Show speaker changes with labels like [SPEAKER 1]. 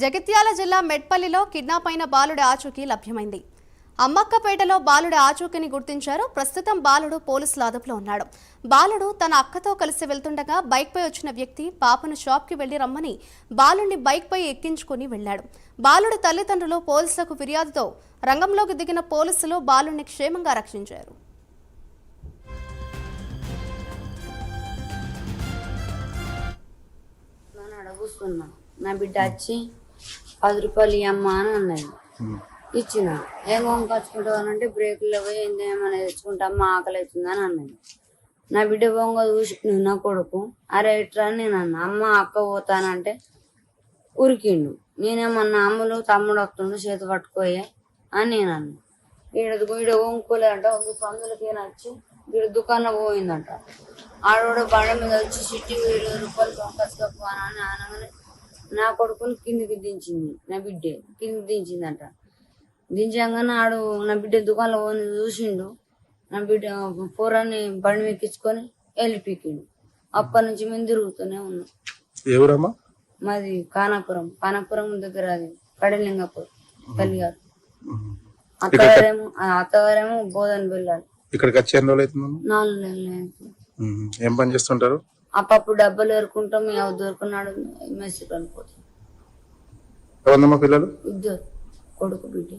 [SPEAKER 1] జగిత్యాల జిల్లా మెట్పల్లిలో కిడ్నాప్ అయిన బాలుడి ఆచూకీ లభ్యమైంది. అమ్మక్కపేటలో బాలుడి ఆచూకీని గుర్తించారు. ప్రస్తుతం బాలుడు పోలీసుల అదుపులో ఉన్నాడు. బాలుడు తన అక్కతో కలిసి వెళ్తుండగా బైక్పై వచ్చిన వ్యక్తి పాపను షాప్కి వెళ్లి రమ్మని బాలుడిని బైక్పై ఎక్కించుకుని వెళ్లాడు. బాలుడి తల్లిదండ్రులు పోలీసులకు ఫిర్యాదుతో రంగంలోకి దిగిన పోలీసులు బాలుడిని క్షేమంగా రక్షించారు.
[SPEAKER 2] నా బిడ్డ వచ్చి 10 రూపాయలు ఇవ్వమ్మా అని అన్నది. ఇచ్చిన ఏం కొనుకొచ్చుకుంటావు అంటే బ్రేకుల్లో పోయి ఏమైనా తెచ్చుకుంటామ్మా ఆకలి అవుతుందని అన్నది. నా బిడ్డ బొంగ చూసి నా కొడుకు అరే ఇట్రా నేను అన్న అమ్మ అక్క పోతానంటే ఉరికిండు. నేనేమన్నా అమ్ములు తమ్ముడు వస్తుండు చేతి పట్టుకోయే అని నేను అన్నా. ఈడ కొనుక్కోలేదంట. ఒక సందులకి వచ్చి వీడు దుకాణంలో పోయిందంట. ఆడోడ బండి మీద వచ్చి సిట్టి 20 రూపాయలు కొనుకొచ్చుకోపో అని అనగానే నా కొడుకుని కిందికి దించింది. నా బిడ్డ కిందికి దించిందంట. దించగానే ఆడు నా బిడ్డ దుకాణంలో పోని చూసిండు. నా బిడ్డ పూరాన్ని బండి ఎక్కించుకొని వెళ్ళిపీకిండు. అప్పటి నుంచి మేము తిరుగుతూనే ఉన్నాం.
[SPEAKER 3] ఎవరమ్మా?
[SPEAKER 2] మాది కానాపురం దగ్గర, అది కడలింగపూర్ తల్లి గారు. అత్తగారేమో బోధన వెళ్ళాలి.
[SPEAKER 3] ఇక్కడికి వచ్చి ఎన్ని రోజులు అవుతుంది?
[SPEAKER 2] 4 నెలలు.
[SPEAKER 3] ఏం పని చేస్తుంటారు?
[SPEAKER 2] అప్పుడు డబ్బులు ఏరుకుంటాం. ఎవరు దొరుకున్నాడు మెస్సి పనిపోతాం.
[SPEAKER 3] పిల్లలు
[SPEAKER 2] 2 కొడుకు బిడ్డ.